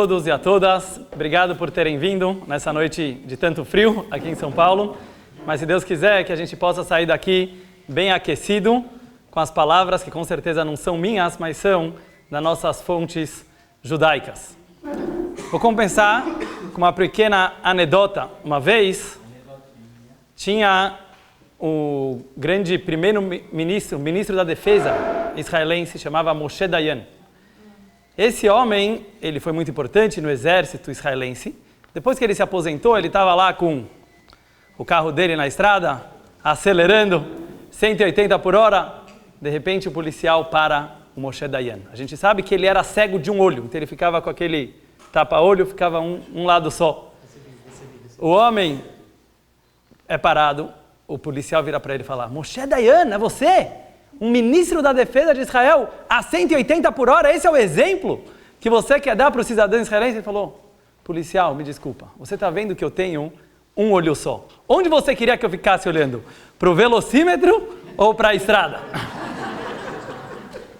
Todos e a todas, obrigado por terem vindo nessa noite de tanto frio aqui em São Paulo, mas se Deus quiser que a gente possa sair daqui bem aquecido com as palavras que com certeza não são minhas, mas são das nossas fontes judaicas. Vou começar com uma pequena anedota. Uma vez tinha o grande primeiro-ministro, ministro da defesa israelense, chamava Moshe Dayan. Esse homem, ele foi muito importante no exército israelense. Depois que ele se aposentou, ele estava lá com o carro dele na estrada, acelerando 180 por hora. De repente, o policial para o Moshe Dayan. A gente sabe que ele era cego de um olho, então ele ficava com aquele tapa-olho, ficava um lado só. O homem é parado, o policial vira para ele e fala: Moshe Dayan, é você? Um ministro da defesa de Israel a 180 por hora, esse é o exemplo que você quer dar para os cidadãos israelenses? Ele falou: policial, me desculpa, você está vendo que eu tenho um olho só. Onde você queria que eu ficasse olhando? Para o velocímetro ou para a estrada?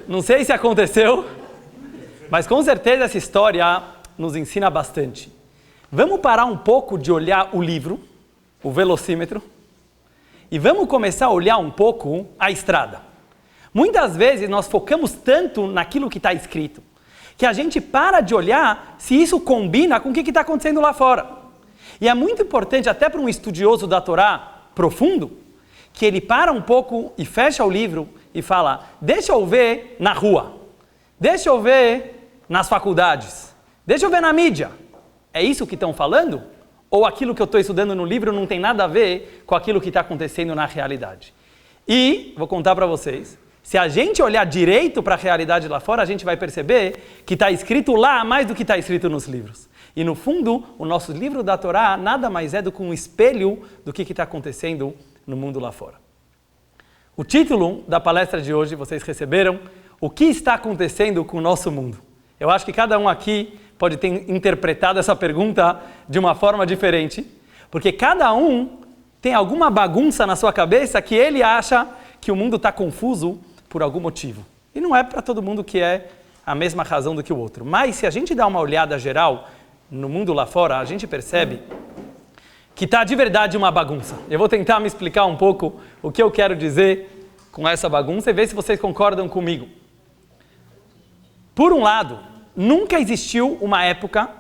Não sei se aconteceu, mas com certeza essa história nos ensina bastante. Vamos parar um pouco de olhar o livro, o velocímetro, e vamos começar a olhar um pouco a estrada. Muitas vezes nós focamos tanto naquilo que está escrito, que a gente para de olhar se isso combina com o que está acontecendo lá fora. E é muito importante, até para um estudioso da Torá profundo, que ele para um pouco e fecha o livro e fala: deixa eu ver na rua, deixa eu ver nas faculdades, deixa eu ver na mídia. É isso que estão falando? Ou aquilo que eu estou estudando no livro não tem nada a ver com aquilo que está acontecendo na realidade? E vou contar para vocês, se a gente olhar direito para a realidade lá fora, a gente vai perceber que está escrito lá mais do que está escrito nos livros. E no fundo, o nosso livro da Torá nada mais é do que um espelho do que está acontecendo no mundo lá fora. O título da palestra de hoje, vocês receberam: o que está acontecendo com o nosso mundo? Eu acho que cada um aqui pode ter interpretado essa pergunta de uma forma diferente, porque cada um tem alguma bagunça na sua cabeça que ele acha que o mundo está confuso por algum motivo. E não é para todo mundo que é a mesma razão do que o outro. Mas se a gente dá uma olhada geral no mundo lá fora, a gente percebe que está de verdade uma bagunça. Eu vou tentar me explicar um pouco o que eu quero dizer com essa bagunça e ver se vocês concordam comigo. Por um lado, nunca existiu uma época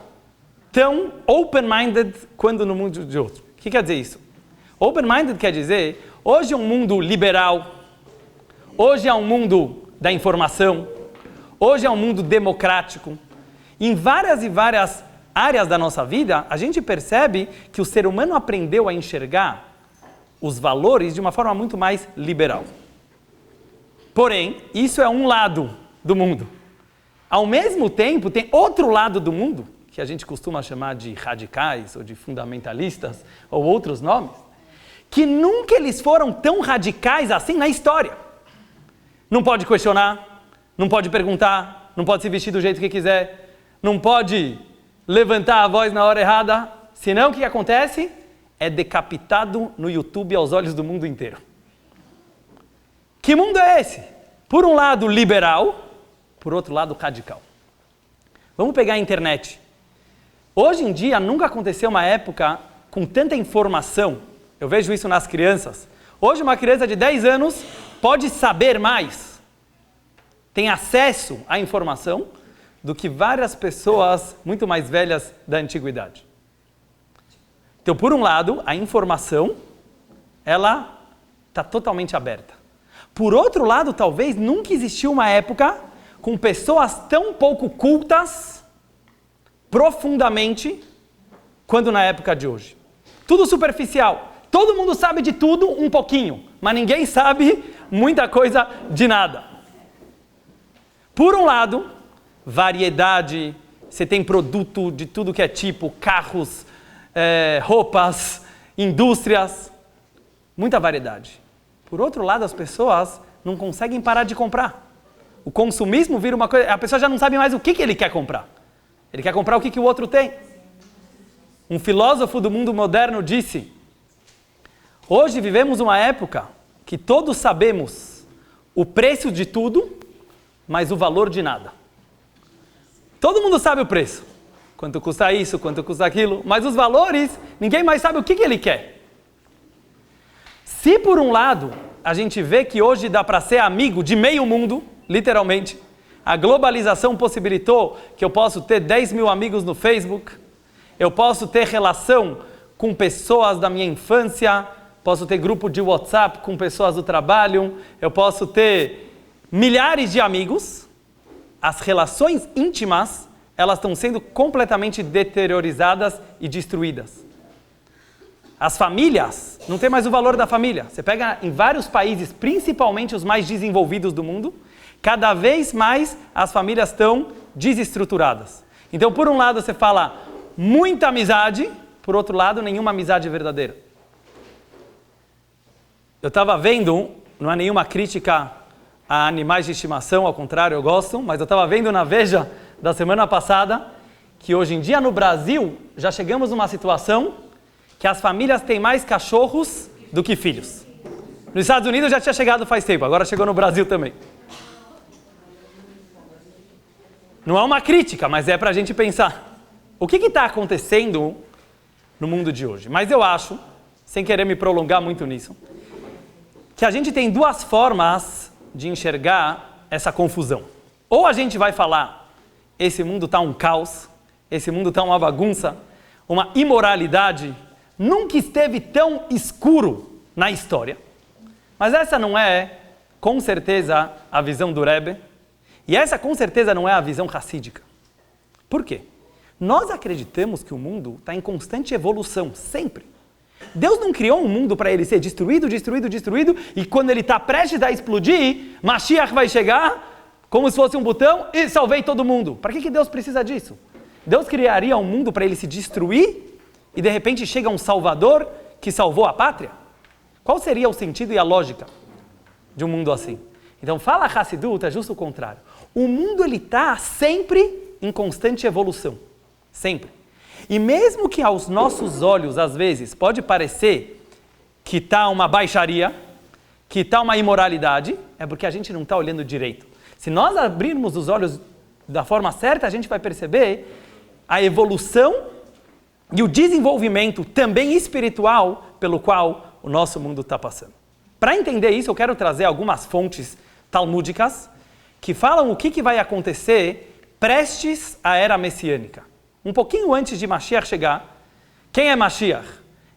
tão open-minded quanto no mundo de outro. O que quer dizer isso? Open-minded quer dizer, hoje é um mundo liberal, hoje é um mundo da informação, hoje é um mundo democrático. Em várias e várias áreas da nossa vida, a gente percebe que o ser humano aprendeu a enxergar os valores de uma forma muito mais liberal. Porém, isso é um lado do mundo. Ao mesmo tempo, tem outro lado do mundo, que a gente costuma chamar de radicais, ou de fundamentalistas, ou outros nomes, que nunca eles foram tão radicais assim na história. Não pode questionar, não pode perguntar, não pode se vestir do jeito que quiser, não pode levantar a voz na hora errada, senão o que acontece? É decapitado no YouTube aos olhos do mundo inteiro. Que mundo é esse? Por um lado liberal, por outro lado radical. Vamos pegar a internet. Hoje em dia nunca aconteceu uma época com tanta informação. Eu vejo isso nas crianças. Hoje uma criança de 10 anos pode saber mais, tem acesso à informação do que várias pessoas muito mais velhas da antiguidade. Então, por um lado, a informação, ela está totalmente aberta. Por outro lado, talvez nunca existiu uma época com pessoas tão pouco cultas, profundamente, quanto na época de hoje. Tudo superficial. Todo mundo sabe de tudo um pouquinho, mas ninguém sabe muita coisa de nada. Por um lado, variedade, você tem produto de tudo que é tipo, carros, roupas, indústrias, muita variedade. Por outro lado, as pessoas não conseguem parar de comprar. O consumismo vira uma coisa, a pessoa já não sabe mais o que ele quer comprar. Ele quer comprar o que o outro tem. Um filósofo do mundo moderno disse: hoje vivemos uma época que todos sabemos o preço de tudo, mas o valor de nada. Todo mundo sabe o preço. quanto custa isso, quanto custa aquilo, mas os valores, ninguém mais sabe o que ele quer. Se por um lado, a gente vê que hoje dá para ser amigo de meio mundo, literalmente, a globalização possibilitou que eu posso ter 10 mil amigos no Facebook, eu posso ter relação com pessoas da minha infância, posso ter grupo de WhatsApp com pessoas do trabalho, eu posso ter milhares de amigos. As relações íntimas, elas estão sendo completamente deteriorizadas e destruídas. As famílias, não tem mais o valor da família. Você pega em vários países, principalmente os mais desenvolvidos do mundo, cada vez mais as famílias estão desestruturadas. Então, por um lado, você fala muita amizade, por outro lado, nenhuma amizade verdadeira. Eu estava vendo, não é nenhuma crítica a animais de estimação, ao contrário, eu gosto, mas eu estava vendo na Veja da semana passada que hoje em dia no Brasil já chegamos numa situação que as famílias têm mais cachorros do que filhos. Nos Estados Unidos já tinha chegado faz tempo, agora chegou no Brasil também. Não é uma crítica, mas é para a gente pensar. O que está acontecendo no mundo de hoje? Mas eu acho, sem querer me prolongar muito nisso, que a gente tem duas formas de enxergar essa confusão. Ou a gente vai falar, esse mundo está um caos, esse mundo está uma bagunça, uma imoralidade, nunca esteve tão escuro na história. Mas essa não é, com certeza, a visão do Rebbe. E essa, com certeza, não é a visão hassídica. Por quê? Nós acreditamos que o mundo está em constante evolução, sempre. Deus não criou um mundo para ele ser destruído, e quando ele está prestes a explodir, Mashiach vai chegar, como se fosse um botão, e salvei todo mundo. Para que Deus precisa disso? Deus criaria um mundo para ele se destruir, e de repente chega um Salvador que salvou a pátria? Qual seria o sentido e a lógica de um mundo assim? Então, fala Hassidut, é justo o contrário. O mundo está sempre em constante evolução. Sempre. E mesmo que aos nossos olhos, às vezes, pode parecer que está uma baixaria, que está uma imoralidade, é porque a gente não está olhando direito. Se nós abrirmos os olhos da forma certa, a gente vai perceber a evolução e o desenvolvimento também espiritual pelo qual o nosso mundo está passando. Para entender isso, eu quero trazer algumas fontes talmúdicas que falam o que vai acontecer prestes à era messiânica. Um pouquinho antes de Mashiach chegar, quem é Mashiach?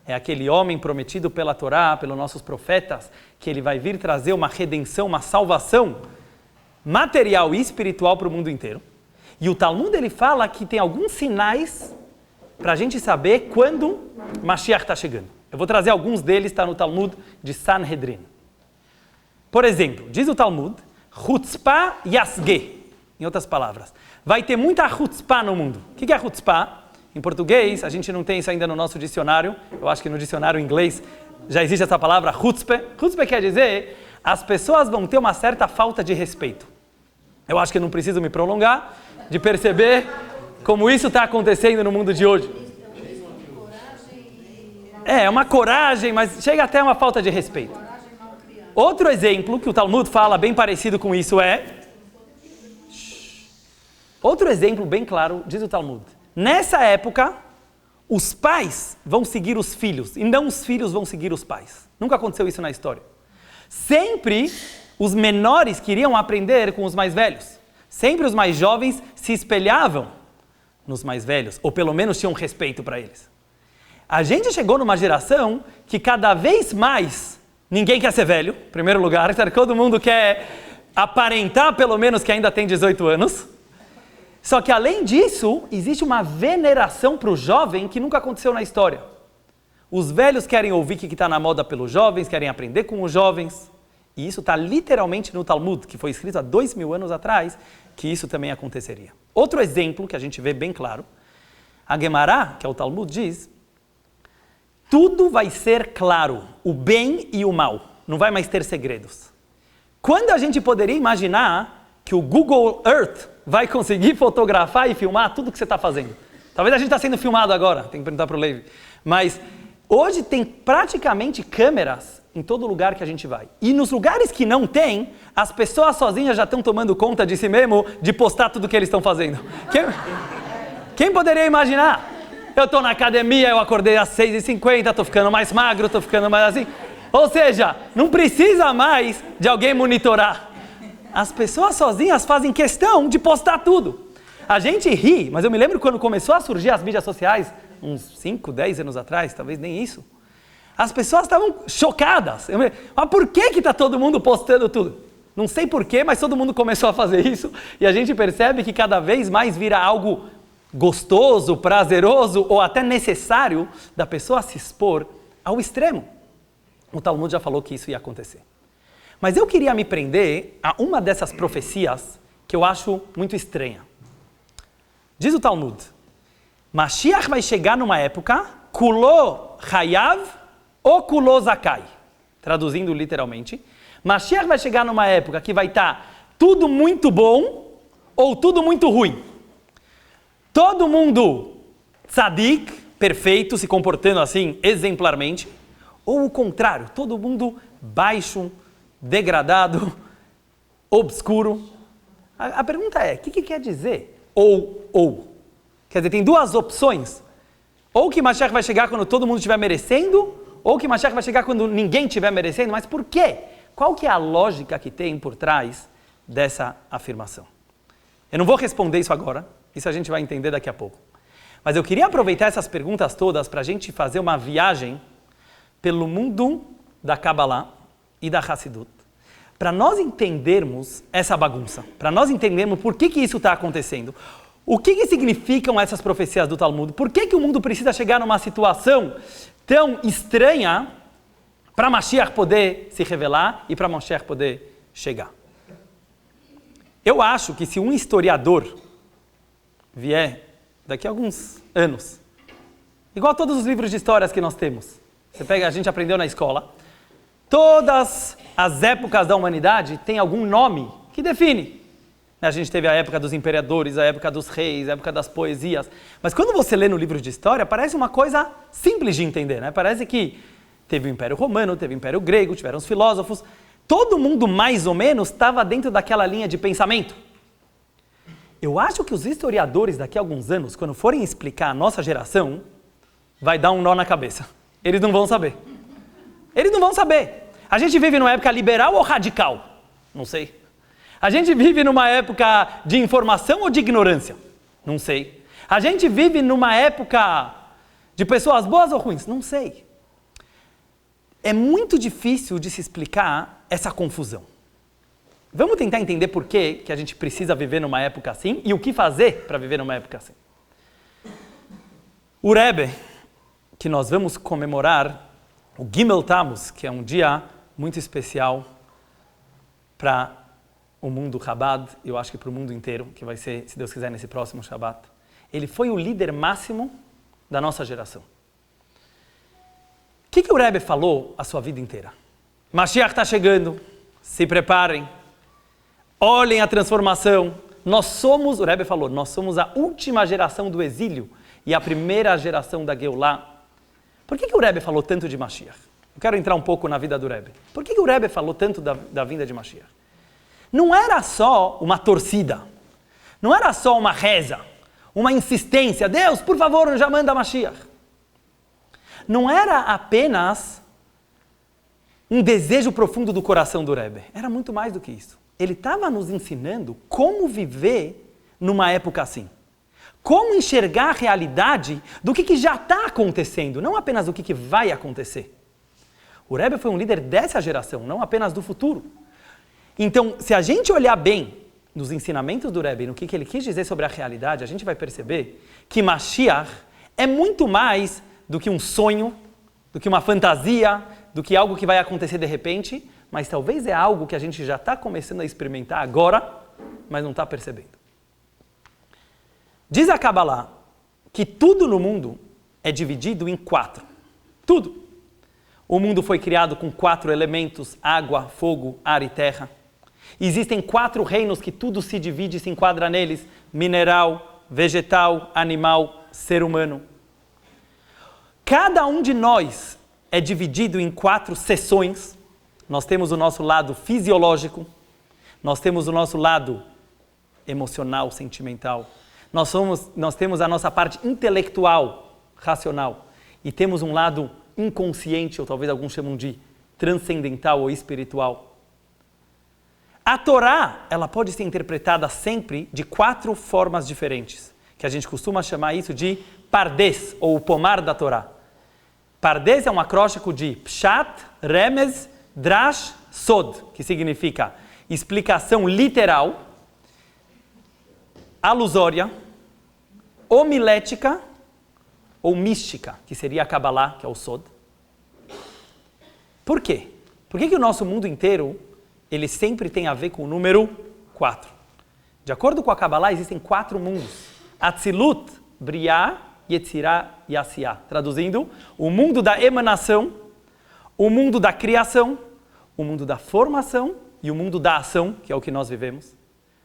É aquele homem prometido pela Torá, pelos nossos profetas, que ele vai vir trazer uma redenção, uma salvação material e espiritual para o mundo inteiro. E o Talmud ele fala que tem alguns sinais para a gente saber quando Mashiach está chegando. Eu vou trazer alguns deles, está no Talmud de Sanhedrin. Por exemplo, diz o Talmud, Chutzpah Yasgeh. Em outras palavras, vai ter muita chutzpah no mundo. O que é chutzpah? Em português, a gente não tem isso ainda no nosso dicionário. Eu acho que no dicionário inglês já existe essa palavra chutzpah. Chutzpah quer dizer, as pessoas vão ter uma certa falta de respeito. Eu acho que não preciso me prolongar de perceber como isso está acontecendo no mundo de hoje. É uma coragem, mas chega até uma falta de respeito. Outro exemplo que o Talmud fala bem parecido com isso é... Outro exemplo bem claro, diz o Talmud. Nessa época, os pais vão seguir os filhos, e não os filhos vão seguir os pais. Nunca aconteceu isso na história. Sempre os menores queriam aprender com os mais velhos. Sempre os mais jovens se espelhavam nos mais velhos, ou pelo menos tinham respeito para eles. A gente chegou numa geração que cada vez mais ninguém quer ser velho, em primeiro lugar, todo mundo quer aparentar pelo menos que ainda tem 18 anos. Só que além disso, existe uma veneração para o jovem que nunca aconteceu na história. Os velhos querem ouvir o que está na moda pelos jovens, querem aprender com os jovens. E isso está literalmente no Talmud, que foi escrito há 2000 anos atrás, que isso também aconteceria. Outro exemplo que a gente vê bem claro, a Gemara, que é o Talmud, diz, tudo vai ser claro, o bem e o mal, não vai mais ter segredos. Quando a gente poderia imaginar que o Google Earth vai conseguir fotografar e filmar tudo que você está fazendo? Talvez a gente está sendo filmado agora, tem que perguntar para o Levi. Mas hoje tem praticamente câmeras em todo lugar que a gente vai. E nos lugares que não tem, as pessoas sozinhas já estão tomando conta de si mesmo, de postar tudo que eles estão fazendo. Quem poderia imaginar? Eu estou na academia, eu acordei às 6h50, estou ficando mais magro, estou ficando mais assim. Ou seja, não precisa mais de alguém monitorar. As pessoas sozinhas fazem questão de postar tudo. A gente ri, mas eu me lembro quando começou a surgir as mídias sociais, uns 5, 10 anos atrás, talvez nem isso. As pessoas estavam chocadas. Mas por que está todo mundo postando tudo? Não sei porquê, mas todo mundo começou a fazer isso. E a gente percebe que cada vez mais vira algo gostoso, prazeroso ou até necessário da pessoa se expor ao extremo. O Talmud já falou que isso ia acontecer. Mas eu queria me prender a uma dessas profecias que eu acho muito estranha. Diz o Talmud, Mashiach vai chegar numa época, Kulo Hayav ou Kulo Zakai. Traduzindo literalmente, Mashiach vai chegar numa época que vai estar tudo muito bom ou tudo muito ruim. Todo mundo tzadik, perfeito, se comportando assim exemplarmente, ou o contrário, todo mundo baixo, degradado, obscuro. A pergunta é, o que quer dizer ou? Quer dizer, tem duas opções. Ou que Mashiach vai chegar quando todo mundo estiver merecendo, ou que Mashiach vai chegar quando ninguém estiver merecendo. Mas por quê? Qual que é a lógica que tem por trás dessa afirmação? Eu não vou responder isso agora. Isso a gente vai entender daqui a pouco. Mas eu queria aproveitar essas perguntas todas para a gente fazer uma viagem pelo mundo da Kabbalah e da Hassidut, para nós entendermos essa bagunça, para nós entendermos por que isso está acontecendo. O que significam essas profecias do Talmud? Por que o mundo precisa chegar numa situação tão estranha para Mashiach poder se revelar e para Mashiach poder chegar? Eu acho que se um historiador vier daqui a alguns anos, igual a todos os livros de histórias que nós temos, a gente aprendeu na escola, todas as épocas da humanidade têm algum nome que define. A gente teve a época dos imperadores, a época dos reis, a época das poesias. Mas quando você lê no livro de história, parece uma coisa simples de entender, né? Parece que teve o Império Romano, teve o Império Grego, tiveram os filósofos. Todo mundo, mais ou menos, estava dentro daquela linha de pensamento. Eu acho que os historiadores daqui a alguns anos, quando forem explicar a nossa geração, vai dar um nó na cabeça. Eles não vão saber. Eles não vão saber. A gente vive numa época liberal ou radical? Não sei. A gente vive numa época de informação ou de ignorância? Não sei. A gente vive numa época de pessoas boas ou ruins? Não sei. É muito difícil de se explicar essa confusão. Vamos tentar entender por que a gente precisa viver numa época assim e o que fazer para viver numa época assim. O Rebbe, que nós vamos comemorar, o Gimel Tammuz, que é um dia muito especial para o mundo Chabad, eu acho que para o mundo inteiro, que vai ser, se Deus quiser, nesse próximo Shabbat. Ele foi o líder máximo da nossa geração. O que o Rebbe falou a sua vida inteira? Mashiach está chegando, se preparem, olhem a transformação. Nós somos, o Rebbe falou, nós somos a última geração do exílio e a primeira geração da Geulah. Por que o Rebbe falou tanto de Mashiach? Eu quero entrar um pouco na vida do Rebbe. Por que o Rebbe falou tanto da vinda de Mashiach? Não era só uma torcida, não era só uma reza, uma insistência. Deus, por favor, já manda Mashiach. Não era apenas um desejo profundo do coração do Rebbe. Era muito mais do que isso. Ele estava nos ensinando como viver numa época assim. Como enxergar a realidade do que já está acontecendo, não apenas do que vai acontecer. O Rebbe foi um líder dessa geração, não apenas do futuro. Então, se a gente olhar bem nos ensinamentos do Rebbe, no que ele quis dizer sobre a realidade, a gente vai perceber que Mashiach é muito mais do que um sonho, do que uma fantasia, do que algo que vai acontecer de repente, mas talvez é algo que a gente já está começando a experimentar agora, mas não está percebendo. Diz a Kabbalah que tudo no mundo é dividido em 4. Tudo. O mundo foi criado com 4 elementos, água, fogo, ar e terra. Existem 4 reinos que tudo se divide e se enquadra neles: mineral, vegetal, animal, ser humano. Cada um de nós é dividido em 4 seções. Nós temos o nosso lado fisiológico, nós temos o nosso lado emocional, sentimental, nós temos a nossa parte intelectual, racional, e temos um lado inconsciente, ou talvez alguns chamam de transcendental ou espiritual. A Torá, ela pode ser interpretada sempre de 4 formas diferentes, que a gente costuma chamar isso de Pardes, ou o pomar da Torá. Pardes é um acróstico de Pshat, Remez, Drash, Sod, que significa explicação literal, alusória, homilética ou mística, que seria a Kabbalah, que é o Sod. Por quê? Por que o nosso mundo inteiro ele sempre tem a ver com o número 4? De acordo com a Kabbalah, existem 4 mundos. Atzilut, Briah, Yetzirah e Asiyah. Traduzindo, o mundo da emanação, o mundo da criação, o mundo da formação e o mundo da ação, que é o que nós vivemos.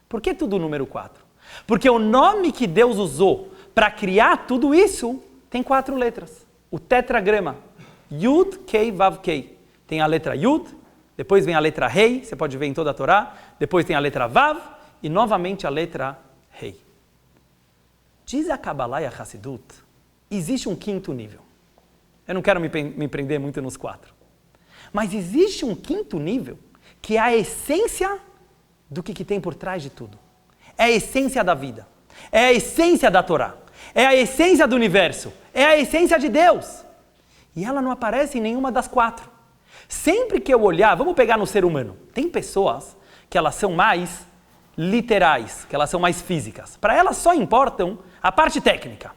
Por que tudo o número 4? Porque o nome que Deus usou para criar tudo isso tem 4 letras. O tetragrama, Yud, Kei, Vav, Kei. Tem a letra Yud, depois vem a letra Rei, você pode ver em toda a Torá, depois tem a letra Vav e novamente a letra Rei. Diz a Kabbalah e a Hassidut, existe um 5º nível. Eu não quero me prender muito nos 4. Mas existe um 5º nível que é a essência do que tem por trás de tudo. É a essência da vida. É a essência da Torá. É a essência do universo. É a essência de Deus. E ela não aparece em nenhuma das 4. Sempre que eu olhar, vamos pegar no ser humano. Tem pessoas que elas são mais literais, que elas são mais físicas. Para elas só importam a parte técnica.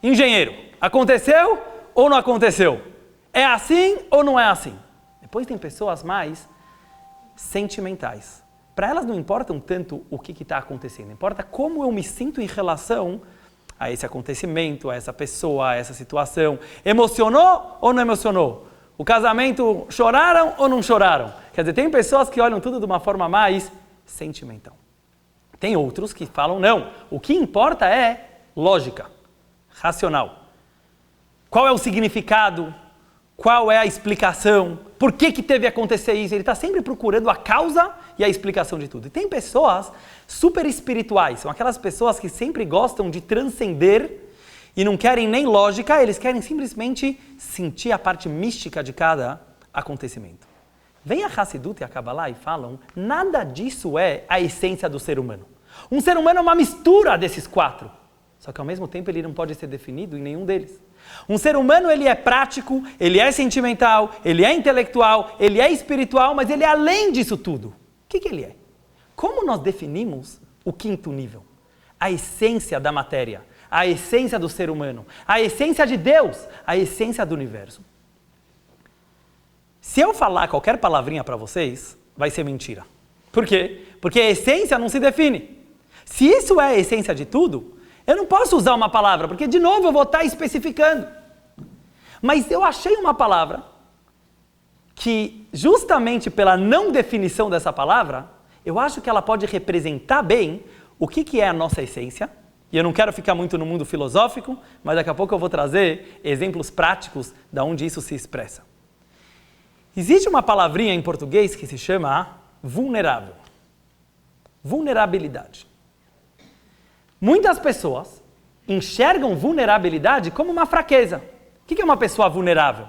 Engenheiro, aconteceu ou não aconteceu? É assim ou não é assim? Depois tem pessoas mais sentimentais. Para elas não importam tanto o que está acontecendo, importa como eu me sinto em relação a esse acontecimento, a essa pessoa, a essa situação. Emocionou ou não emocionou? O casamento, choraram ou não choraram? Quer dizer, tem pessoas que olham tudo de uma forma mais sentimental. Tem outros que falam, não, o que importa é lógica, racional. Qual é o significado? Qual é a explicação? Por que teve que acontecer isso? Ele está sempre procurando a causa e a explicação de tudo. E tem pessoas super espirituais, são aquelas pessoas que sempre gostam de transcender e não querem nem lógica, eles querem simplesmente sentir a parte mística de cada acontecimento. Vem a Hassidut e a Kabbalah e falam, nada disso é a essência do ser humano. Um ser humano é uma mistura desses 4. Só que ao mesmo tempo ele não pode ser definido em nenhum deles. Um ser humano ele é prático, ele é sentimental, ele é intelectual, ele é espiritual, mas ele é além disso tudo. O que ele é? Como nós definimos o 5º nível? A essência da matéria, a essência do ser humano, a essência de Deus, a essência do universo. Se eu falar qualquer palavrinha para vocês, vai ser mentira. Por quê? Porque a essência não se define. Se isso é a essência de tudo, eu não posso usar uma palavra, porque de novo eu vou estar especificando. Mas eu achei uma palavra que, justamente pela não definição dessa palavra, eu acho que ela pode representar bem o que é a nossa essência. E eu não quero ficar muito no mundo filosófico, mas daqui a pouco eu vou trazer exemplos práticos de onde isso se expressa. Existe uma palavrinha em português que se chama vulnerável. Vulnerabilidade. Muitas pessoas enxergam vulnerabilidade como uma fraqueza. O que é uma pessoa vulnerável?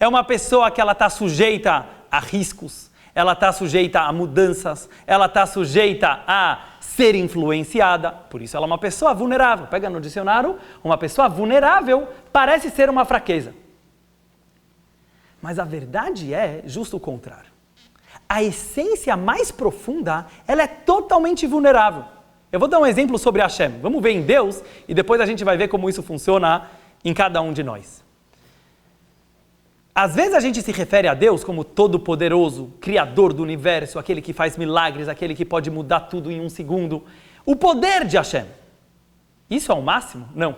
É uma pessoa que ela está sujeita a riscos, ela está sujeita a mudanças, ela está sujeita a ser influenciada. Por isso ela é uma pessoa vulnerável. Pega no dicionário, uma pessoa vulnerável parece ser uma fraqueza. Mas a verdade é justo o contrário. A essência mais profunda, ela é totalmente vulnerável. Eu vou dar um exemplo sobre Hashem. Vamos ver em Deus e depois a gente vai ver como isso funciona em cada um de nós. Às vezes a gente se refere a Deus como todo-poderoso, criador do universo, aquele que faz milagres, aquele que pode mudar tudo em um segundo. O poder de Hashem. Isso é o máximo? Não.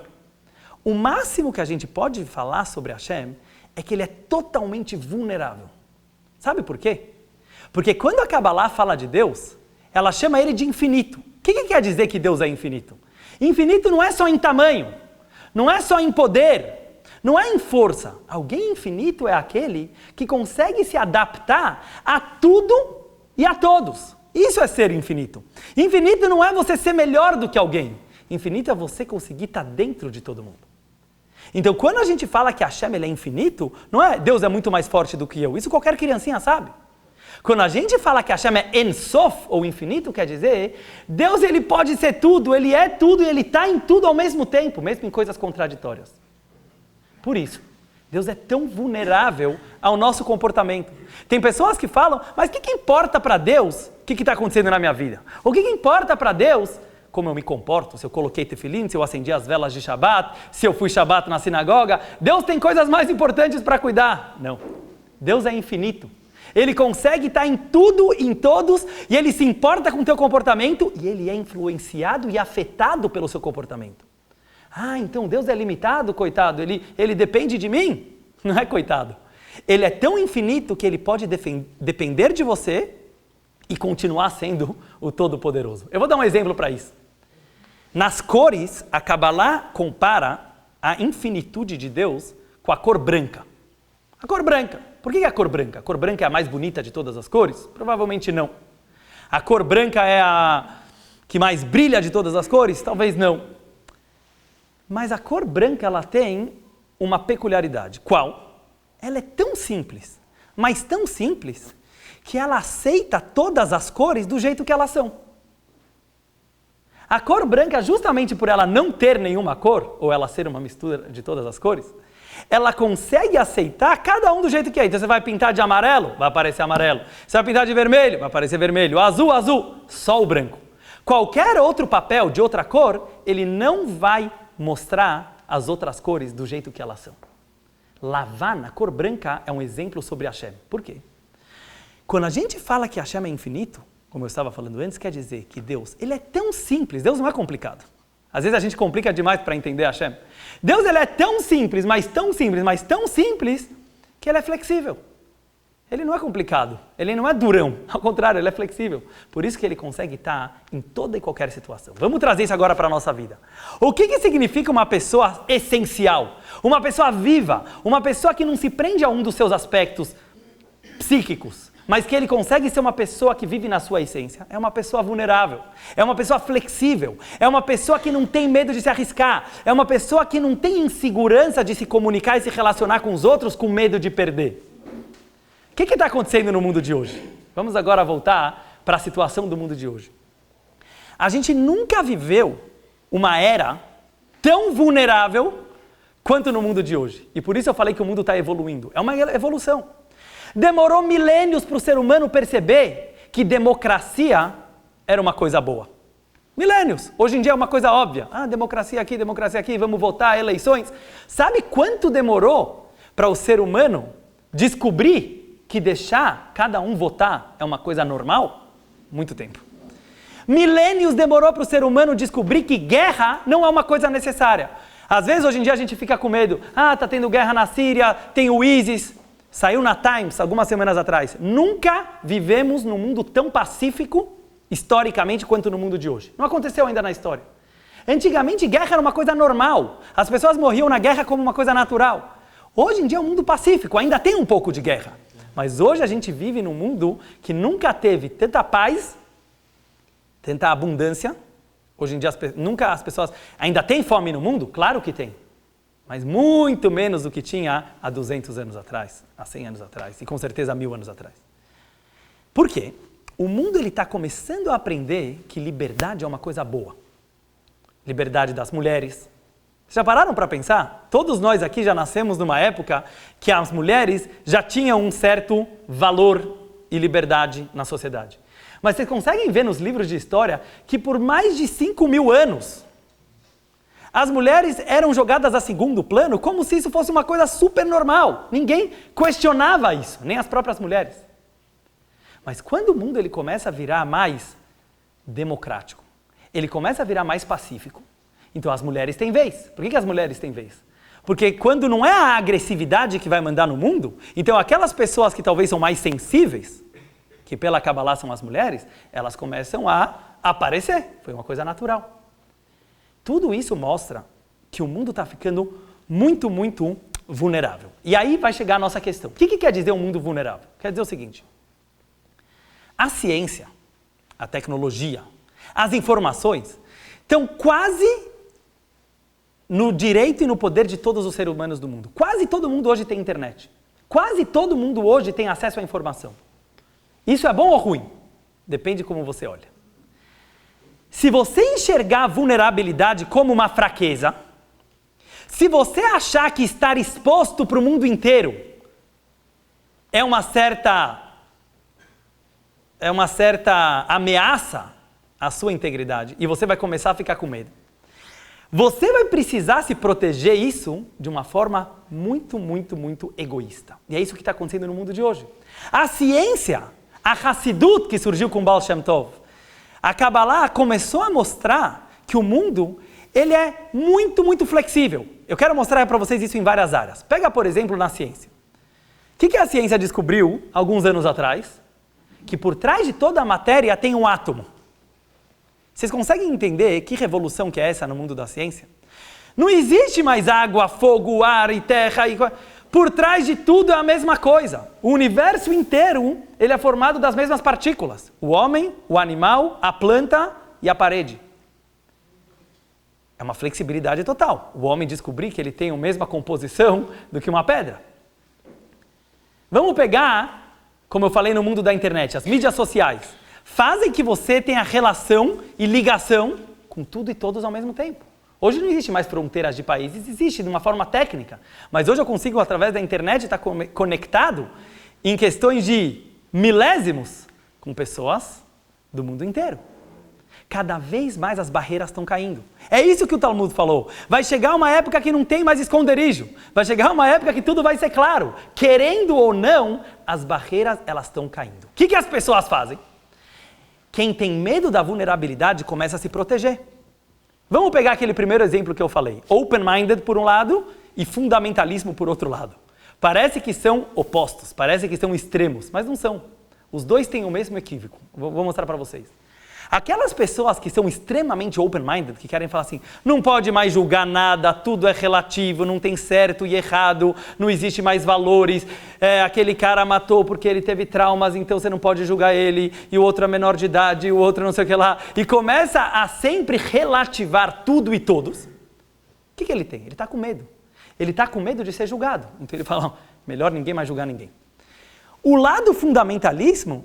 O máximo que a gente pode falar sobre Hashem é que ele é totalmente vulnerável. Sabe por quê? Porque quando a Kabbalah fala de Deus, ela chama ele de infinito. O que quer dizer que Deus é infinito? Infinito não é só em tamanho, não é só em poder, não é em força. Alguém infinito é aquele que consegue se adaptar a tudo e a todos. Isso é ser infinito. Infinito não é você ser melhor do que alguém. Infinito é você conseguir estar dentro de todo mundo. Então, quando a gente fala que Hashem ele é infinito, não é Deus é muito mais forte do que eu. Isso qualquer criancinha sabe. Quando a gente fala que Hashem é En Sof, ou infinito, quer dizer, Deus ele pode ser tudo, ele é tudo e ele está em tudo ao mesmo tempo, mesmo em coisas contraditórias. Por isso, Deus é tão vulnerável ao nosso comportamento. Tem pessoas que falam, mas o que importa para Deus o que está acontecendo na minha vida? O que importa para Deus como eu me comporto, se eu coloquei tefilim, se eu acendi as velas de Shabat, se eu fui Shabat na sinagoga? Deus tem coisas mais importantes para cuidar. Não. Deus é infinito. Ele consegue estar em tudo, em todos, e ele se importa com o teu comportamento, e ele é influenciado e afetado pelo seu comportamento. Ah, então Deus é limitado, coitado, ele depende de mim? Não é coitado. Ele é tão infinito que ele pode depender de você e continuar sendo o Todo-Poderoso. Eu vou dar um exemplo para isso. Nas cores, a Kabbalah compara a infinitude de Deus com a cor branca. A cor branca. Por que a cor branca? A cor branca é a mais bonita de todas as cores? Provavelmente não. A cor branca é a que mais brilha de todas as cores? Talvez não. Mas a cor branca ela tem uma peculiaridade. Qual? Ela é tão simples, mas tão simples, que ela aceita todas as cores do jeito que elas são. A cor branca, justamente por ela não ter nenhuma cor, ou ela ser uma mistura de todas as cores, ela consegue aceitar cada um do jeito que é. Então você vai pintar de amarelo, vai aparecer amarelo. Você vai pintar de vermelho, vai aparecer vermelho. Azul, azul. Só o branco. Qualquer outro papel de outra cor, ele não vai mostrar as outras cores do jeito que elas são. Lavan, a cor branca, é um exemplo sobre Hashem. Por quê? Quando a gente fala que Hashem é infinito, como eu estava falando antes, quer dizer que Deus, ele é tão simples, Deus não é complicado. Às vezes a gente complica demais para entender Hashem. Deus ele é tão simples, mas tão simples, mas tão simples, que ele é flexível. Ele não é complicado, ele não é durão, ao contrário, ele é flexível. Por isso que ele consegue estar em toda e qualquer situação. Vamos trazer isso agora para a nossa vida. O que significa uma pessoa essencial? Uma pessoa viva, uma pessoa que não se prende a um dos seus aspectos psíquicos, mas que ele consegue ser uma pessoa que vive na sua essência. É uma pessoa vulnerável, é uma pessoa flexível, é uma pessoa que não tem medo de se arriscar, é uma pessoa que não tem insegurança de se comunicar e se relacionar com os outros com medo de perder. O que está acontecendo no mundo de hoje? Vamos agora voltar para a situação do mundo de hoje. A gente nunca viveu uma era tão vulnerável quanto no mundo de hoje. E por isso eu falei que o mundo está evoluindo. É uma evolução. Demorou milênios para o ser humano perceber que democracia era uma coisa boa. Milênios. Hoje em dia é uma coisa óbvia. Ah, democracia aqui, vamos votar, eleições. Sabe quanto demorou para o ser humano descobrir que deixar cada um votar é uma coisa normal? Muito tempo. Milênios demorou para o ser humano descobrir que guerra não é uma coisa necessária. Às vezes, hoje em dia, a gente fica com medo. Ah, está tendo guerra na Síria, tem o ISIS. Saiu na Times, algumas semanas atrás. Nunca vivemos num mundo tão pacífico, historicamente, quanto no mundo de hoje. Não aconteceu ainda na história. Antigamente, guerra era uma coisa normal. As pessoas morriam na guerra como uma coisa natural. Hoje em dia é um mundo pacífico, ainda tem um pouco de guerra. Mas hoje a gente vive num mundo que nunca teve tanta paz, tanta abundância. Hoje em dia nunca as pessoas... Ainda tem fome no mundo? Claro que tem. Mas muito menos do que tinha há 200 anos atrás, há 100 anos atrás, e com certeza há 1000 anos atrás. Por quê? O mundo está começando a aprender que liberdade é uma coisa boa. Liberdade das mulheres. Vocês já pararam para pensar? Todos nós aqui já nascemos numa época que as mulheres já tinham um certo valor e liberdade na sociedade. Mas vocês conseguem ver nos livros de história que por mais de 5.000 anos, as mulheres eram jogadas a segundo plano como se isso fosse uma coisa super normal. Ninguém questionava isso, nem as próprias mulheres. Mas quando o mundo ele começa a virar mais democrático, ele começa a virar mais pacífico, então as mulheres têm vez. Por que as mulheres têm vez? Porque quando não é a agressividade que vai mandar no mundo, então aquelas pessoas que talvez são mais sensíveis, que pela Kabbalah são as mulheres, elas começam a aparecer. Foi uma coisa natural. Tudo isso mostra que o mundo está ficando muito, muito vulnerável. E aí vai chegar a nossa questão. O que quer dizer um mundo vulnerável? Quer dizer o seguinte. A ciência, a tecnologia, as informações estão quase no direito e no poder de todos os seres humanos do mundo. Quase todo mundo hoje tem internet. Quase todo mundo hoje tem acesso à informação. Isso é bom ou ruim? Depende de como você olha. Se você enxergar a vulnerabilidade como uma fraqueza, se você achar que estar exposto para o mundo inteiro é uma certa ameaça à sua integridade, e você vai começar a ficar com medo, você vai precisar se proteger isso de uma forma muito, muito, muito egoísta. E é isso que está acontecendo no mundo de hoje. A ciência, a Hassidut, que surgiu com Baal Shem Tov, a Kabbalah começou a mostrar que o mundo ele é muito, muito flexível. Eu quero mostrar para vocês isso em várias áreas. Pega, por exemplo, na ciência. O que a ciência descobriu, alguns anos atrás? Que por trás de toda a matéria tem um átomo. Vocês conseguem entender que revolução que é essa no mundo da ciência? Não existe mais água, fogo, ar e terra. Por trás de tudo é a mesma coisa. O universo inteiro ele é formado das mesmas partículas. O homem, o animal, a planta e a parede. É uma flexibilidade total. O homem descobrir que ele tem a mesma composição do que uma pedra. Vamos pegar, como eu falei no mundo da internet, as mídias sociais. Fazem que você tenha relação e ligação com tudo e todos ao mesmo tempo. Hoje não existe mais fronteiras de países, existe de uma forma técnica. Mas hoje eu consigo, através da internet, estar conectado em questões de milésimos com pessoas do mundo inteiro. Cada vez mais as barreiras estão caindo. É isso que o Talmud falou. Vai chegar uma época que não tem mais esconderijo. Vai chegar uma época que tudo vai ser claro. Querendo ou não, as barreiras elas estão caindo. O que as pessoas fazem? Quem tem medo da vulnerabilidade começa a se proteger. Vamos pegar aquele primeiro exemplo que eu falei. Open-minded por um lado e fundamentalismo por outro lado. Parece que são opostos, parece que são extremos, mas não são. Os dois têm o mesmo equívoco. Vou mostrar para vocês. Aquelas pessoas que são extremamente open-minded, que querem falar assim, não pode mais julgar nada, tudo é relativo, não tem certo e errado, não existe mais valores, aquele cara matou porque ele teve traumas, então você não pode julgar ele, e o outro é menor de idade, e o outro não sei o que lá, e começa a sempre relativar tudo e todos. O que ele tem? Ele está com medo. Ele está com medo de ser julgado. Então ele fala, melhor ninguém mais julgar ninguém. O lado fundamentalismo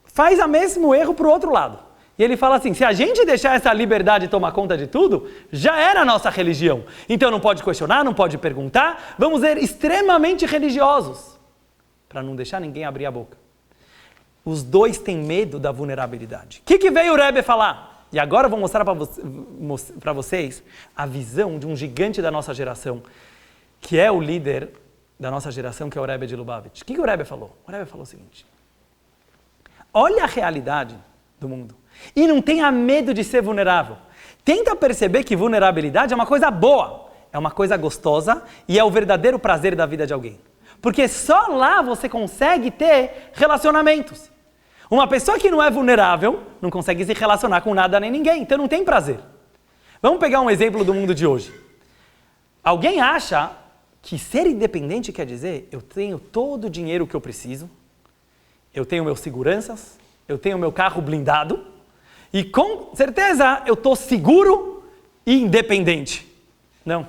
faz o mesmo erro para o outro lado. E ele fala assim, se a gente deixar essa liberdade tomar conta de tudo, já era a nossa religião. Então não pode questionar, não pode perguntar, vamos ser extremamente religiosos, para não deixar ninguém abrir a boca. Os dois têm medo da vulnerabilidade. O que veio o Rebbe falar? E agora eu vou mostrar para vocês a visão de um gigante da nossa geração, que é o líder da nossa geração, que é o Rebbe de Lubavitch. O que o Rebbe falou? O Rebbe falou o seguinte, olha a realidade do mundo. E não tenha medo de ser vulnerável. Tenta perceber que vulnerabilidade é uma coisa boa, é uma coisa gostosa e é o verdadeiro prazer da vida de alguém. Porque só lá você consegue ter relacionamentos. Uma pessoa que não é vulnerável não consegue se relacionar com nada nem ninguém, então não tem prazer. Vamos pegar um exemplo do mundo de hoje. Alguém acha que ser independente quer dizer eu tenho todo o dinheiro que eu preciso, eu tenho meus seguranças, eu tenho meu carro blindado, e com certeza eu estou seguro e independente. Não,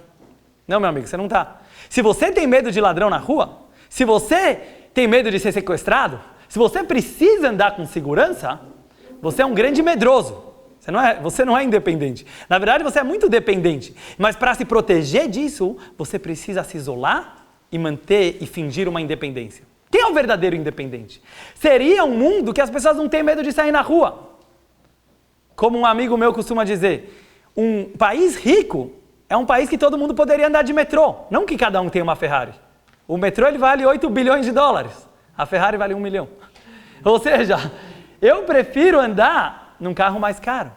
meu amigo, você não está. Se você tem medo de ladrão na rua, se você tem medo de ser sequestrado, se você precisa andar com segurança, você é um grande medroso. Você não é independente. Na verdade, você é muito dependente. Mas para se proteger disso, você precisa se isolar e manter e fingir uma independência. Quem é o verdadeiro independente? Seria um mundo que as pessoas não têm medo de sair na rua. Como um amigo meu costuma dizer, um país rico é um país que todo mundo poderia andar de metrô, não que cada um tenha uma Ferrari. O metrô ele vale 8 bilhões de dólares, a Ferrari vale 1 milhão. Ou seja, eu prefiro andar num carro mais caro.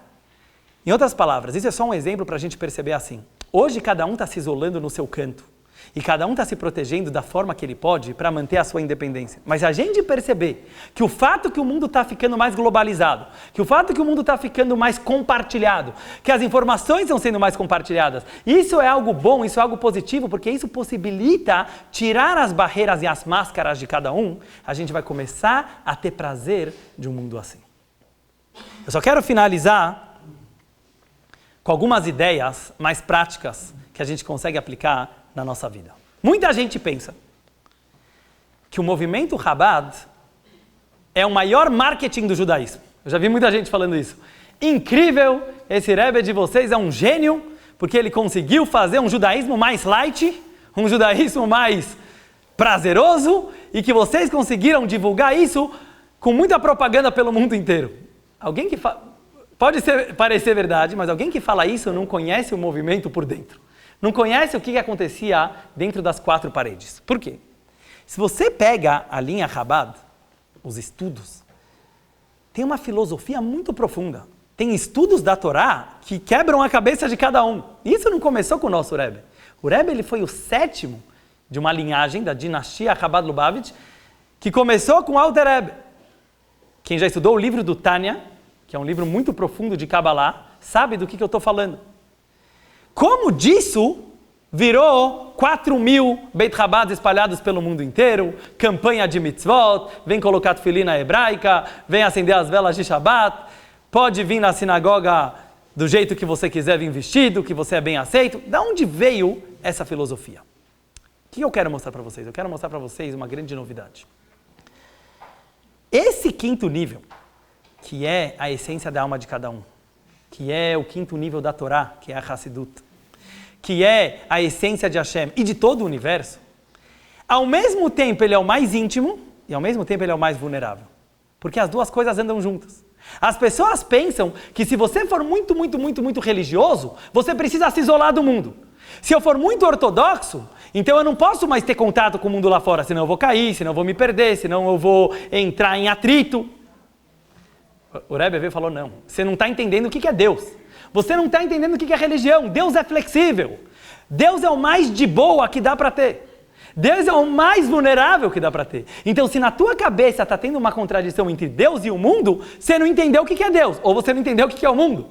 Em outras palavras, isso é só um exemplo para a gente perceber assim. Hoje cada um está se isolando no seu canto. E cada um está se protegendo da forma que ele pode para manter a sua independência. Mas a gente perceber que o fato que o mundo está ficando mais globalizado, que o fato que o mundo está ficando mais compartilhado, que as informações estão sendo mais compartilhadas, isso é algo bom, isso é algo positivo, porque isso possibilita tirar as barreiras e as máscaras de cada um, a gente vai começar a ter prazer de um mundo assim. Eu só quero finalizar com algumas ideias mais práticas que a gente consegue aplicar na nossa vida. Muita gente pensa que o movimento Chabad é o maior marketing do judaísmo. Eu já vi muita gente falando isso. Incrível, esse Rebbe de vocês é um gênio, porque ele conseguiu fazer um judaísmo mais light, um judaísmo mais prazeroso, e que vocês conseguiram divulgar isso com muita propaganda pelo mundo inteiro. Alguém que pode parecer verdade, mas alguém que fala isso não conhece o movimento por dentro. Não conhece o que acontecia dentro das quatro paredes. Por quê? Se você pega a linha Chabad, os estudos, tem uma filosofia muito profunda. Tem estudos da Torá que quebram a cabeça de cada um. Isso não começou com o nosso Rebbe. O Rebbe ele foi o sétimo de uma linhagem da dinastia Chabad-Lubavitch que começou com o Alter Rebbe. Quem já estudou o livro do Tânia, que é um livro muito profundo de Kabbalah, sabe do que eu estou falando. Como disso virou 4.000 Beit Chabad espalhados pelo mundo inteiro, campanha de mitzvot, vem colocar tefilina hebraica, vem acender as velas de Shabbat, pode vir na sinagoga do jeito que você quiser vir vestido, que você é bem aceito. Da onde veio essa filosofia? O que eu quero mostrar para vocês? Eu quero mostrar para vocês uma grande novidade. Esse quinto nível, que é a essência da alma de cada um, que é o quinto nível da Torá, que é a Hassidut, que é a essência de Hashem e de todo o universo, ao mesmo tempo ele é o mais íntimo e ao mesmo tempo ele é o mais vulnerável. Porque as duas coisas andam juntas. As pessoas pensam que se você for muito religioso, você precisa se isolar do mundo. Se eu for muito ortodoxo, então eu não posso mais ter contato com o mundo lá fora, senão eu vou cair, senão eu vou me perder, senão eu vou entrar em atrito. O Rebbe veio e falou, não, você não está entendendo o que é Deus. Você não está entendendo o que é religião. Deus é flexível. Deus é o mais de boa que dá para ter. Deus é o mais vulnerável que dá para ter. Então, se na tua cabeça está tendo uma contradição entre Deus e o mundo, você não entendeu o que é Deus, ou você não entendeu o que é o mundo.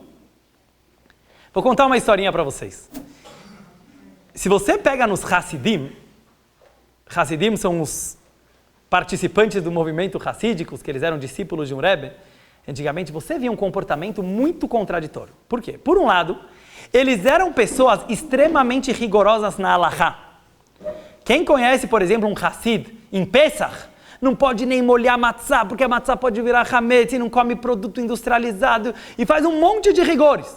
Vou contar uma historinha para vocês. Se você pega nos Hassidim são os participantes do movimento hassídicos, que eles eram discípulos de um Rebbe. Antigamente, você via um comportamento muito contraditório. Por quê? Por um lado, eles eram pessoas extremamente rigorosas na Halachá. Quem conhece, por exemplo, um Hassid em Pesach, não pode nem molhar matzá, porque a matzá pode virar hametz e não come produto industrializado, e faz um monte de rigores.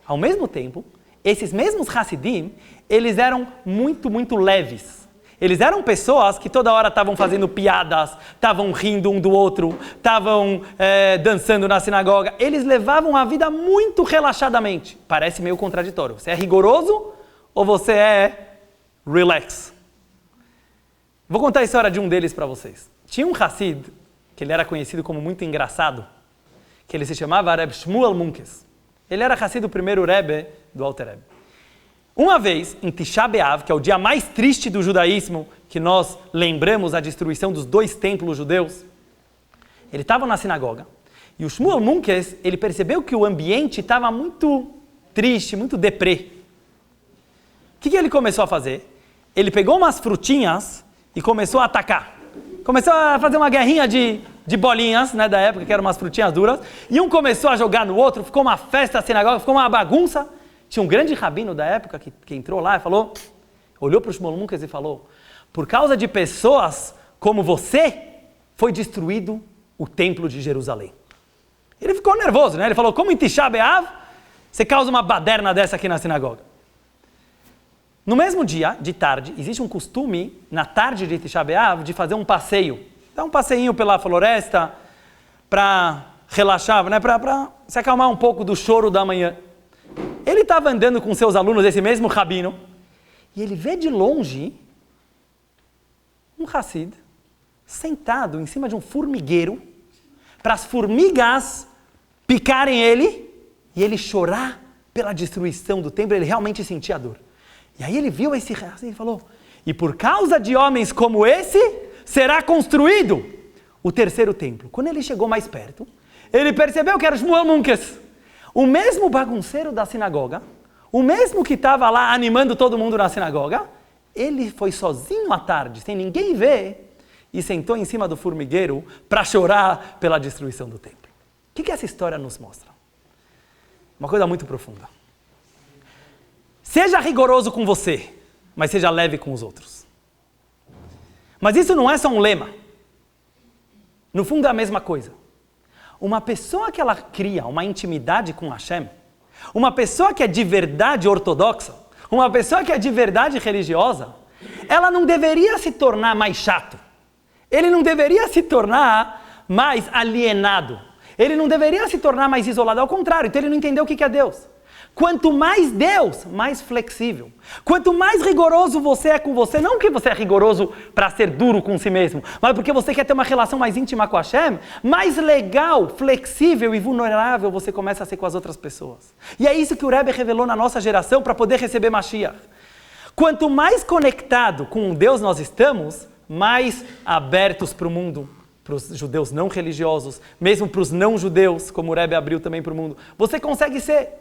Ao mesmo tempo, esses mesmos Hassidim, eles eram muito leves. Eles eram pessoas que toda hora estavam fazendo piadas, estavam rindo um do outro, estavam dançando na sinagoga. Eles levavam a vida muito relaxadamente. Parece meio contraditório. Você é rigoroso ou você é relax? Vou contar a história de um deles para vocês. Tinha um Hassid, que ele era conhecido como muito engraçado, que ele se chamava Reb Shmuel Munkes. Ele era Hassid do primeiro Rebbe do Alter Rebbe. Uma vez, em Tisha B'Av, que é o dia mais triste do judaísmo, que nós lembramos a destruição dos 2 templos judeus, ele estava na sinagoga, e o Shmuel Munkes, ele percebeu que o ambiente estava muito triste, muito deprê. O que ele começou a fazer? Ele pegou umas frutinhas e começou a atacar. Começou a fazer uma guerrinha de bolinhas, né, da época, que eram umas frutinhas duras, e um começou a jogar no outro, ficou uma festa na sinagoga, ficou uma bagunça. Tinha um grande rabino da época que entrou lá e falou, olhou para o Shmuel Munkes e falou, por causa de pessoas como você, foi destruído o templo de Jerusalém. Ele ficou nervoso, né? Ele falou, como em Tisha B'Av, você causa uma baderna dessa aqui na sinagoga? No mesmo dia, de tarde, existe um costume, na tarde de Tisha B'Av, de fazer um passeio. Dar um passeinho pela floresta, para relaxar, né? Para se acalmar um pouco do choro da manhã. Ele estava andando com seus alunos, esse mesmo rabino, e ele vê de longe um Hassid sentado em cima de um formigueiro para as formigas picarem ele e ele chorar pela destruição do templo. Ele realmente sentia dor. E aí ele viu esse Hassid e falou, e por causa de homens como esse, será construído o 3º templo. Quando ele chegou mais perto, ele percebeu que era Shmuel Munkes. O mesmo bagunceiro da sinagoga, o mesmo que estava lá animando todo mundo na sinagoga, ele foi sozinho à tarde, sem ninguém ver, e sentou em cima do formigueiro para chorar pela destruição do templo. O que essa história nos mostra? uma coisa muito profunda. Seja rigoroso com você, mas seja leve com os outros. Mas isso não é só um lema. No fundo é a mesma coisa. Uma pessoa que ela cria uma intimidade com Hashem, uma pessoa que é de verdade ortodoxa, uma pessoa que é de verdade religiosa, ela não deveria se tornar mais chato. Ele não deveria se tornar mais alienado. Ele não deveria se tornar mais isolado. Ao contrário, então ele não entendeu o que é Deus. Quanto mais Deus, mais flexível. Quanto mais rigoroso você é com você, não que você é rigoroso para ser duro com si mesmo, mas porque você quer ter uma relação mais íntima com Hashem, mais legal, flexível e vulnerável você começa a ser com as outras pessoas. E é isso que o Rebbe revelou na nossa geração para poder receber Mashiach. Quanto mais conectado com Deus nós estamos, mais abertos para o mundo, para os judeus não religiosos, mesmo para os não judeus, como o Rebbe abriu também para o mundo, você consegue ser.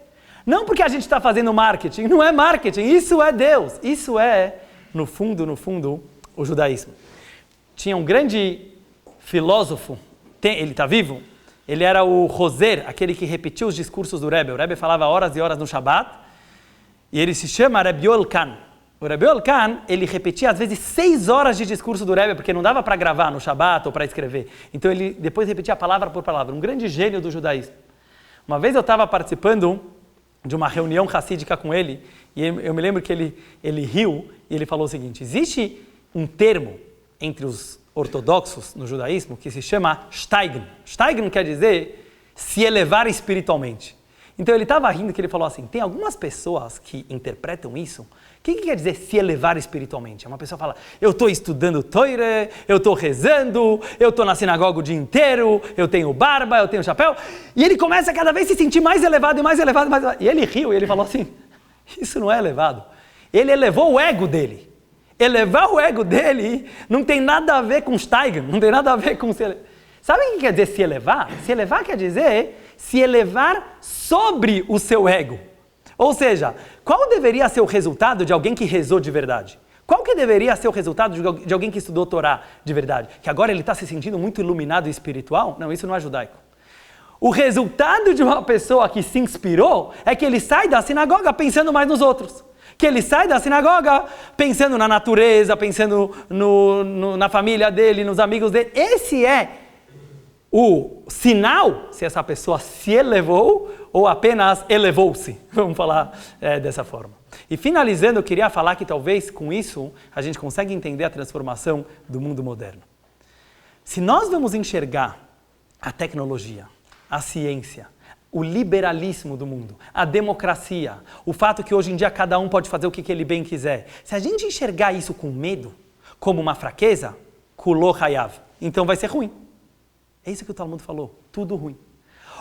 Não porque a gente está fazendo marketing, não é marketing, isso é Deus, isso é, no fundo, o judaísmo. Tinha um grande filósofo, ele está vivo, ele era o Roser, aquele que repetia os discursos do Rebbe. O Rebbe falava horas e horas no Shabbat, e ele se chama Rebbe Yoel Kahn. O Rebbe Yoel Kahn, ele repetia às vezes 6 horas de discurso do Rebbe, porque não dava para gravar no Shabbat ou para escrever. Então ele depois repetia palavra por palavra, um grande gênio do judaísmo. Uma vez eu estava participando de uma reunião hassídica com ele, e eu me lembro que ele riu, e ele falou o seguinte: existe um termo entre os ortodoxos no judaísmo que se chama steigen. Steigen quer dizer se elevar espiritualmente. Então ele estava rindo que ele falou assim, tem algumas pessoas que interpretam isso. O que quer dizer se elevar espiritualmente? Uma pessoa fala, eu estou estudando Torah, eu estou rezando, eu estou na sinagoga o dia inteiro, eu tenho barba, eu tenho chapéu. E ele começa a cada vez se sentir mais elevado e mais elevado, mais elevado. E ele riu e ele falou assim, isso não é elevado. Ele elevou o ego dele. Elevar o ego dele não tem nada a ver com Steigen, não tem nada a ver com... Sabe o que quer dizer se elevar? Se elevar quer dizer se elevar sobre o seu ego. Ou seja, qual deveria ser o resultado de alguém que rezou de verdade? Qual que deveria ser o resultado de alguém que estudou Torá de verdade? Que agora ele está se sentindo muito iluminado e espiritual? Não, isso não é judaico. O resultado de uma pessoa que se inspirou é que ele sai da sinagoga pensando mais nos outros. Que ele sai da sinagoga pensando na natureza, pensando na família dele, nos amigos dele. Esse é o sinal se essa pessoa se elevou ou apenas elevou-se. Vamos falar dessa forma. E finalizando, eu queria falar que talvez com isso a gente consegue entender a transformação do mundo moderno. Se nós vamos enxergar a tecnologia, a ciência, o liberalismo do mundo, a democracia, o fato que hoje em dia cada um pode fazer o que ele bem quiser, se a gente enxergar isso com medo, como uma fraqueza, kulô hayav, então vai ser ruim. É isso que o Talmud falou, tudo ruim.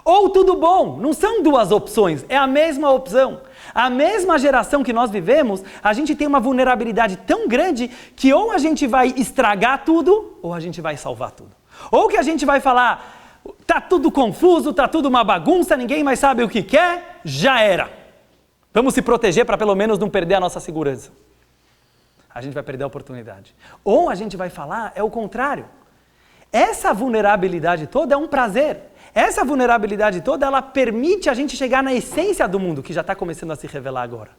Ou tudo bom, não são duas opções, é a mesma opção. A mesma geração que nós vivemos, a gente tem uma vulnerabilidade tão grande que ou a gente vai estragar tudo, ou a gente vai salvar tudo. Ou que a gente vai falar, tá tudo confuso, tá tudo uma bagunça, ninguém mais sabe o que quer, já era. Vamos se proteger para pelo menos não perder a nossa segurança. A gente vai perder a oportunidade. Ou a gente vai falar, é o contrário. Essa vulnerabilidade toda é um prazer. Essa vulnerabilidade toda, ela permite a gente chegar na essência do mundo, que já está começando a se revelar agora.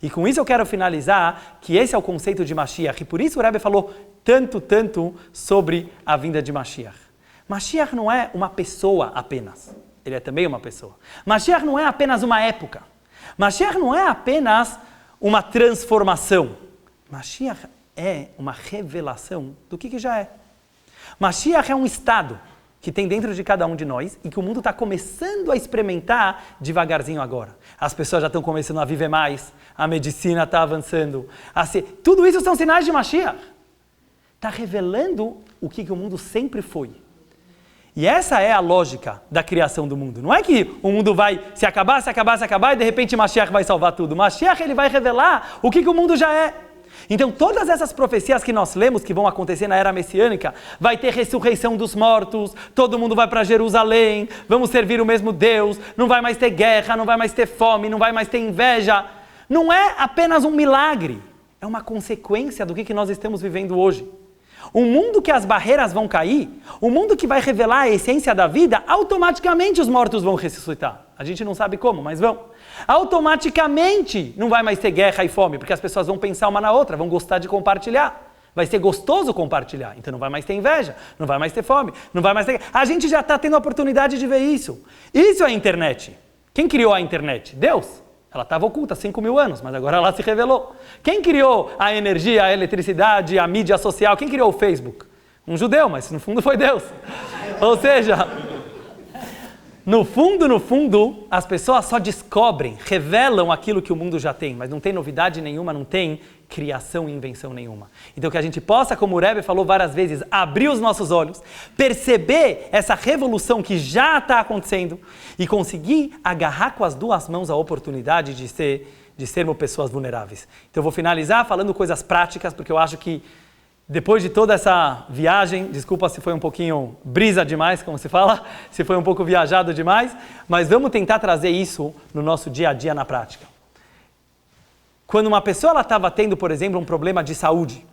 E com isso eu quero finalizar que esse é o conceito de Mashiach. E por isso o Rebbe falou tanto sobre a vinda de Mashiach. Mashiach não é uma pessoa apenas. Ele é também uma pessoa. Mashiach não é apenas uma época. Mashiach não é apenas uma transformação. Mashiach é uma revelação do que já é. Mashiach é um estado que tem dentro de cada um de nós e que o mundo está começando a experimentar devagarzinho agora. As pessoas já estão começando a viver mais, a medicina está avançando. Tudo isso são sinais de Mashiach. Está revelando o que o mundo sempre foi. E essa é a lógica da criação do mundo. Não é que o mundo vai se acabar e de repente Mashiach vai salvar tudo. Mashiach ele vai revelar o que o mundo já é. Então todas essas profecias que nós lemos que vão acontecer na era messiânica, vai ter ressurreição dos mortos, todo mundo vai para Jerusalém, vamos servir o mesmo Deus, não vai mais ter guerra, não vai mais ter fome, não vai mais ter inveja. Não é apenas um milagre, é uma consequência do que nós estamos vivendo hoje. Um mundo que as barreiras vão cair, um mundo que vai revelar a essência da vida, automaticamente os mortos vão ressuscitar. A gente não sabe como, mas vão. Automaticamente não vai mais ter guerra e fome, porque as pessoas vão pensar uma na outra, vão gostar de compartilhar. Vai ser gostoso compartilhar, então não vai mais ter inveja, não vai mais ter fome, não vai mais ter... A gente já está tendo a oportunidade de ver isso. Isso é a internet. Quem criou a internet? Deus. Ela estava oculta há 5.000 anos, mas agora ela se revelou. Quem criou a energia, a eletricidade, a mídia social? Quem criou o Facebook? Um judeu, mas no fundo foi Deus. Ou seja, no fundo, as pessoas só descobrem, revelam aquilo que o mundo já tem, mas não tem novidade nenhuma, não tem criação e invenção nenhuma. Então que a gente possa, como o Rebbe falou várias vezes, abrir os nossos olhos, perceber essa revolução que já está acontecendo e conseguir agarrar com as duas mãos a oportunidade de sermos pessoas vulneráveis. Então eu vou finalizar falando coisas práticas, porque eu acho que depois de toda essa viagem, desculpa se foi um pouquinho brisa demais, como se fala, se foi um pouco viajado demais, mas vamos tentar trazer isso no nosso dia a dia na prática. Quando uma pessoa estava tendo, por exemplo, um problema de saúde,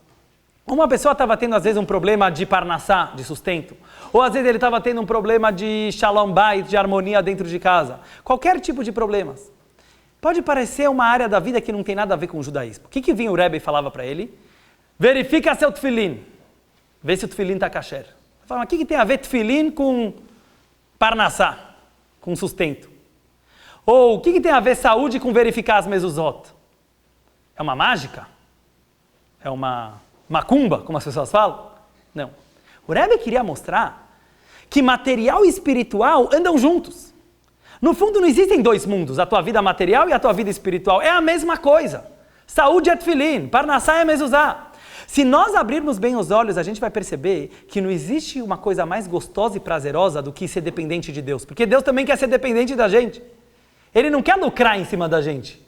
uma pessoa estava tendo, às vezes, um problema de parnassá, de sustento, ou às vezes ele estava tendo um problema de shalom bayit, de harmonia dentro de casa, qualquer tipo de problemas. Pode parecer uma área da vida que não tem nada a ver com o judaísmo. O que vinha o Rebbe e falava para ele? Verifica seu tefilim, vê se o tefilim está kasher. Fala, mas o que tem a ver tefilim com parnassá, com sustento? Ou o que tem a ver saúde com verificar as mezuzot? É uma mágica? É uma macumba, como as pessoas falam? Não. O Rebbe queria mostrar que material e espiritual andam juntos. No fundo, não existem dois mundos, a tua vida material e a tua vida espiritual. É a mesma coisa. Saúde é tefilim, parnassá é mezuzá. Se nós abrirmos bem os olhos, a gente vai perceber que não existe uma coisa mais gostosa e prazerosa do que ser dependente de Deus. Porque Deus também quer ser dependente da gente. Ele não quer lucrar em cima da gente.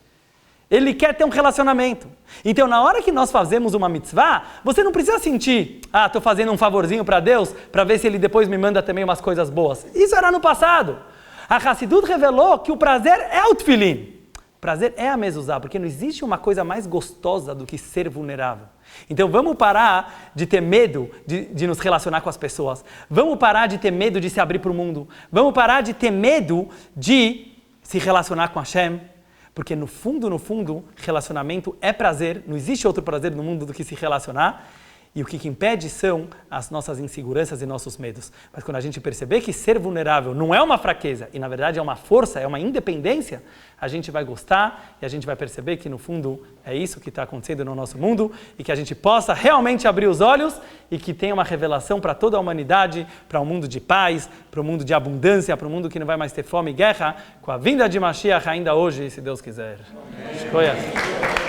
Ele quer ter um relacionamento. Então, na hora que nós fazemos uma mitzvah, você não precisa sentir, estou fazendo um favorzinho para Deus, para ver se Ele depois me manda também umas coisas boas. Isso era no passado. A Hassidut revelou que o prazer é o tefilim. O prazer é a mezuzá, porque não existe uma coisa mais gostosa do que ser vulnerável. Então vamos parar de ter medo de nos relacionar com as pessoas. Vamos parar de ter medo de se abrir para o mundo. Vamos parar de ter medo de se relacionar com Hashem. Porque no fundo, relacionamento é prazer. Não existe outro prazer no mundo do que se relacionar. E o que impede são as nossas inseguranças e nossos medos. Mas quando a gente perceber que ser vulnerável não é uma fraqueza, e na verdade é uma força, é uma independência, a gente vai gostar e a gente vai perceber que no fundo é isso que está acontecendo no nosso mundo e que a gente possa realmente abrir os olhos e que tenha uma revelação para toda a humanidade, para um mundo de paz, para um mundo de abundância, para um mundo que não vai mais ter fome e guerra, com a vinda de Mashiach ainda hoje, se Deus quiser. Amém.